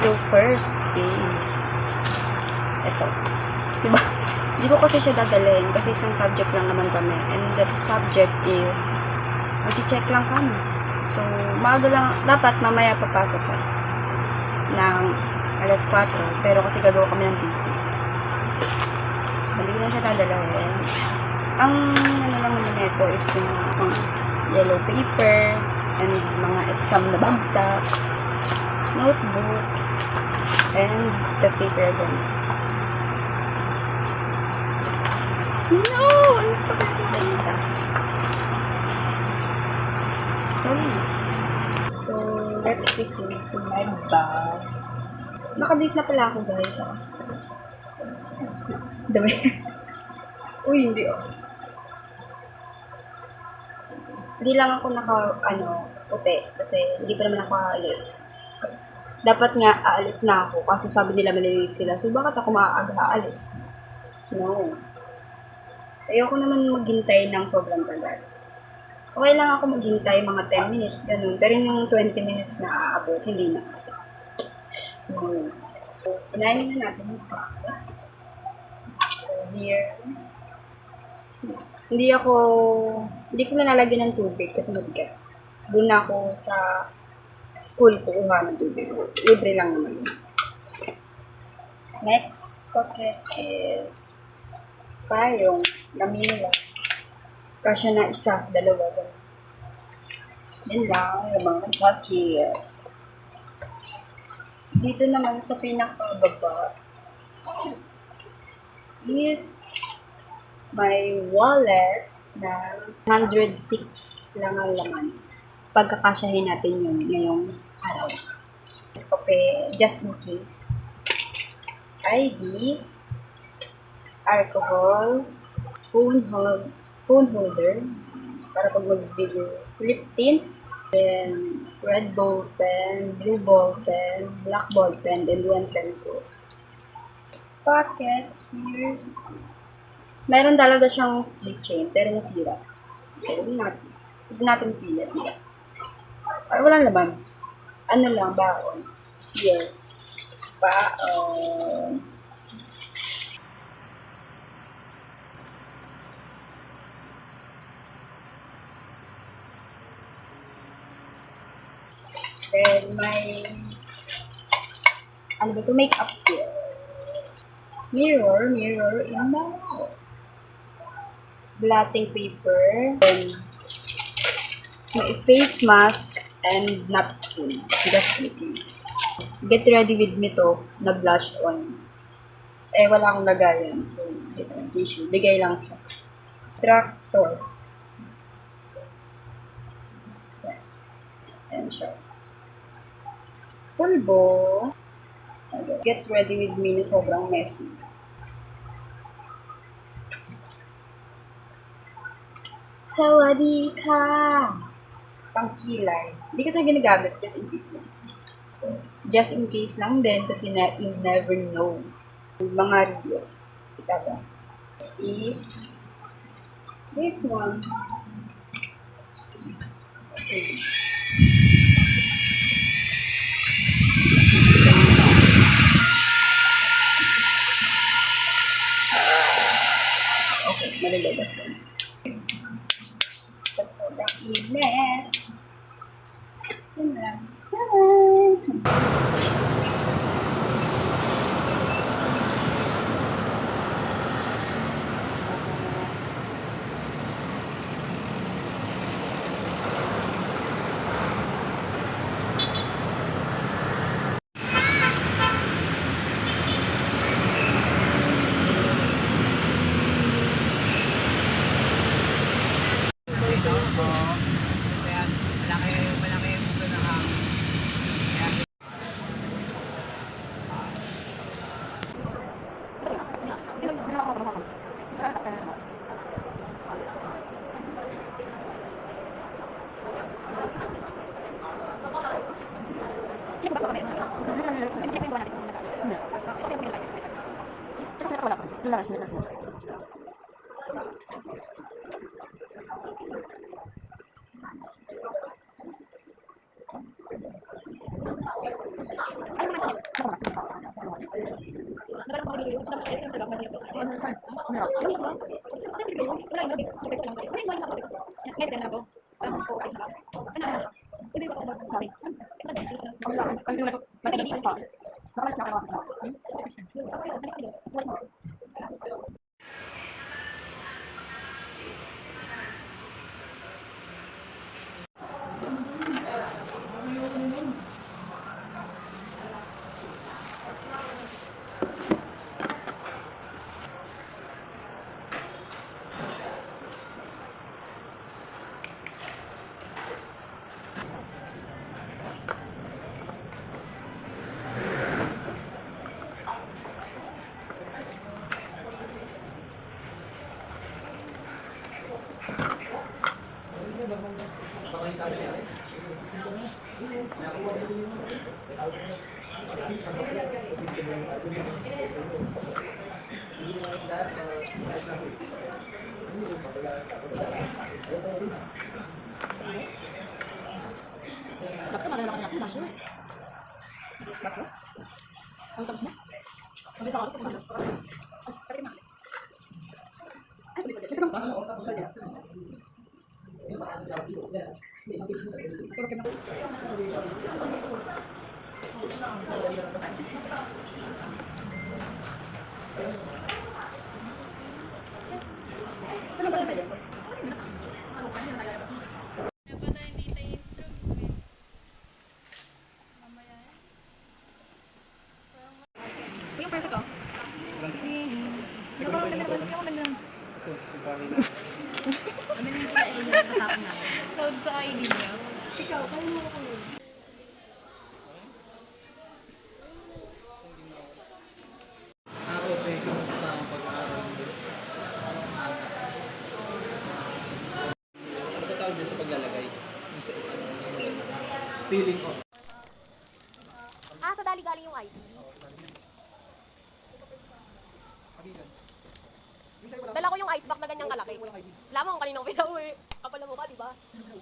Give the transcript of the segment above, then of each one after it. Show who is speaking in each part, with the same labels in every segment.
Speaker 1: So, first is ito. Diba? Hindi ko kasi siya dadalhin kasi isang subject lang naman kami. And that subject is mag-check lang kami. So, maaga lang. Dapat mamaya papasok ko ng alas 4. Pero kasi gagawa kami ng thesis. So, hindi ko lang siya dadalhin. Ang ano lang naman ito is yung mga yellow paper and mga exam na bagsak, notebook, and test paper again. No! Ang sakit na kita. So, let's proceed to my bag. Nakabis na pala ako, guys. Dami. Uy, hindi oh. Hindi lang ako puti kasi hindi pa naman ako aalis. Dapat nga aalis na ako kaso sabi nila maliliit sila. So, bakit ako maaga aalis? No. Ayoko naman maghintay ng sobrang tagal. Okay lang ako maghintay mga 10 minutes, ganun. Pero yung 20 minutes na aabot, hindi na. No. So, unahin na natin yung packet. So, here. Hindi ko na nalagyan ng tubig kasi mabigat. Doon na ako sa school kukuha ng tubig. Libre lang naman. Next pocket is payong Manila. Kasya na isa, dalawa. Yan lang, yung mga pockets. Dito naman sa pinakababa is my wallet na 106 lang ang laman. Pagkakasyahin natin yun ngayong araw. Kape, just in case. ID, alcohol, phone holder, para pag mag-video, lip tint, then red ball pen, blue ball pen, black ball pen, and one pencil. Pocket, here's meron talaga siyang keychain, pero nasira. So, huwag natin pilit. Ay, walang laman. Ano lang, baon. Here. Baon. Then, may, ano ba to? Makeup here. Mirror in the blotting paper. Then, may face mask and napkin. Just in case. Get ready with me to, na blush on. Eh, wala akong lagayan. So, ito yung tissue. Bigay lang siya. Tractor. Yes. Ayan siya. Pulbo. Get ready with me na sobrang messy. Sawadee-ka! Pangkilay. Hindi ko ito ginagamit just in case lang. Just in case lang din kasi you never know. Mga review. Ito ba? This is this one. Okay. Okay, malalabat ko. Pag sobrang init. Yun lang. Bye!
Speaker 2: Dapat maganda ka na masuk. Masuk? Ang tapos mo? Sabi ko ako. Tapi mah. Ito kan pas. Saja. Ito ba sa pwede? Yung perfect oh. Hindi ko maganda. Proud sa ID niya. Ikaw, kaya mo ako yun.
Speaker 3: Okay, kamusta ang pag-aaral mo? Ano ba tawag din sa paglalagay? Feeling ko.
Speaker 2: Ah, sa dali galing yung ID. Dala ko yung icebox na ganyang kalaki. Alam mo kung kaninang pinauwi. Kapal na mukha, diba?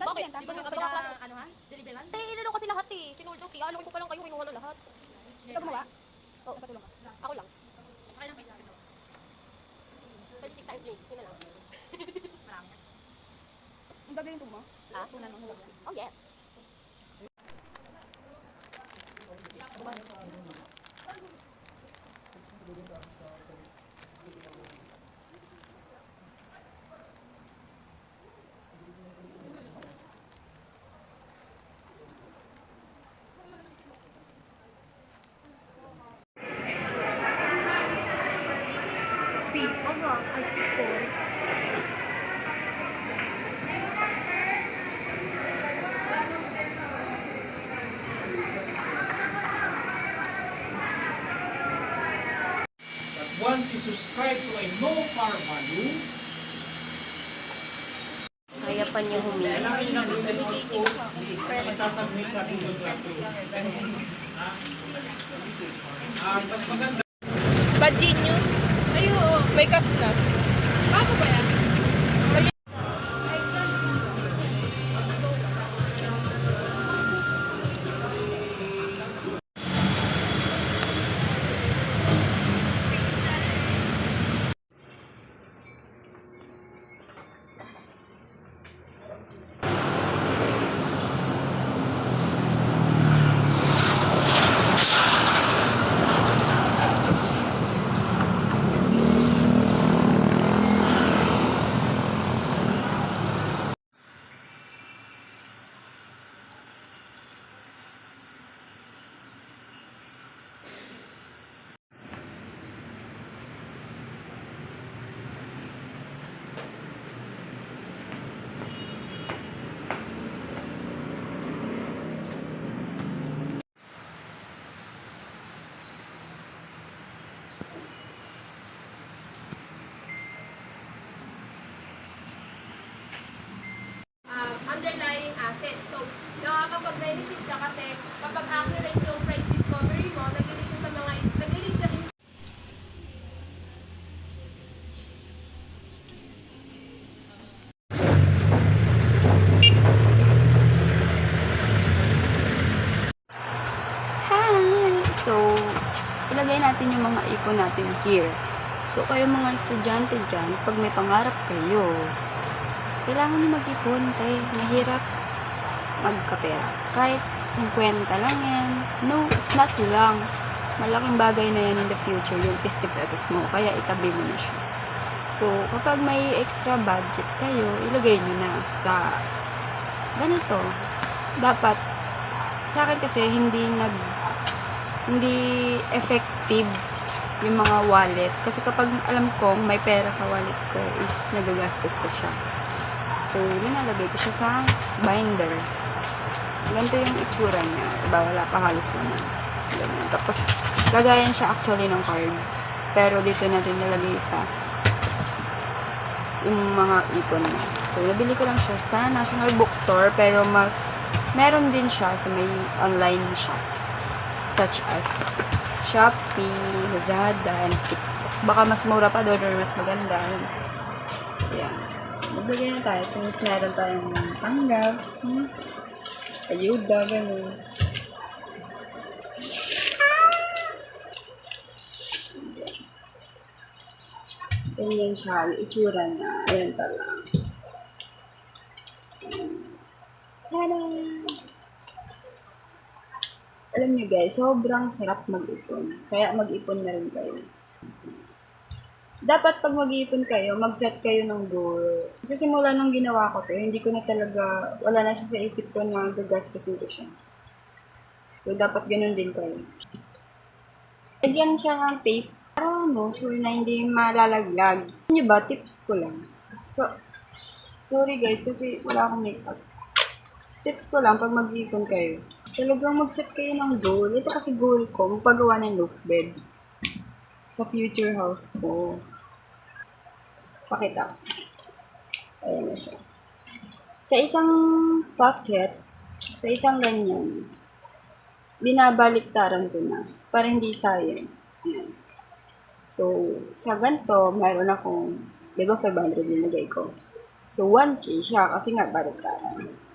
Speaker 2: Bakit? Di ba sa mga klase?
Speaker 4: Ano ha? Deliveran?
Speaker 2: Inano kasi lahat eh. Sinuldo. Ano ko pa lang kayo, kinuha na lahat.
Speaker 4: Ikaw gumawa?
Speaker 2: Oo, patulong ka. Ako lang.
Speaker 4: Okay lang pizza.
Speaker 2: 36 times 3. Yun na lang.
Speaker 4: Marami.
Speaker 1: Ang gagawin ito mo?
Speaker 2: Ha?
Speaker 4: Tunan mo mo.
Speaker 2: Oh, yes.
Speaker 5: But once you subscribe to a no par value,
Speaker 1: Kaya pa niya humingi.
Speaker 5: kailangan nyo lang masasubmit sa Google Classroom. Mas maganda.
Speaker 2: Bad genius. Ayun. May kas na. Bago ba yan? Underlying asset. So, nakakapag-benefit siya kasi kapag accurate yung price discovery mo, nag-lead siya sa mga, nag-lead siya in
Speaker 1: Hi! So, ilagay natin yung mga ipon natin here. So, kayo mga estudyante dyan, pag may pangarap kayo, kailangan nyo mag-ipon, kaya mahirap magkapera. Kahit 50 lang yan. No, it's not lang. Malaking bagay na yan in the future, yung 50 pesos mo. Kaya itabi mo na siya. So, kapag may extra budget kayo, ilagay nyo na sa ganito. Dapat, sa akin kasi, hindi effective yung mga wallet. Kasi kapag alam kong may pera sa wallet ko, is nagagastos ko siya. So, linalagay ko siya sa binder. Ganito yung itsura niya. Diba? Wala pa halos naman. Ganyan. Tapos, lagayan siya actually ng card. Pero dito na rin nalagay sa yung mga ipon niya. So, nabili ko lang siya sa National Bookstore. Pero meron din siya sa may online shops. Such as Shopee, Lazada, and TikTok. Baka mas mura pa doon or mas maganda. Ayan. So, maglagay na tayo. Since meron tayong tanggap, ayuda, gano'n. Ganyan siya. Yung itsura niya. Ayan pala. Tada! Alam niyo guys, sobrang sarap mag-ipon. Kaya mag-ipon na rin kayo. Dapat pag mag-iipon kayo, mag-set kayo ng goal. Sa simula nung ginawa ko to, hindi ko na talaga, wala na siya sa isip ko na gagastusin ko siya. So, dapat ganun din kayo. Lagyan siya ng tape. Para sure na hindi malalaglag. Alam niyo ba, tips ko lang. So, sorry guys, kasi wala akong makeup. Tips ko lang, pag mag-iipon kayo, talagang mag-set kayo ng goal. Ito kasi goal ko, magpagawa ng loft bed sa future house ko. Pakita. Ayan na siya. Sa isang pocket, sa isang ganyan, binabaliktaran ko na para hindi sayang. Ayan. So, sa ganito, mayroon akong Di ba 500 yung nilagay ko? So, 1K siya kasi nga baliktaran.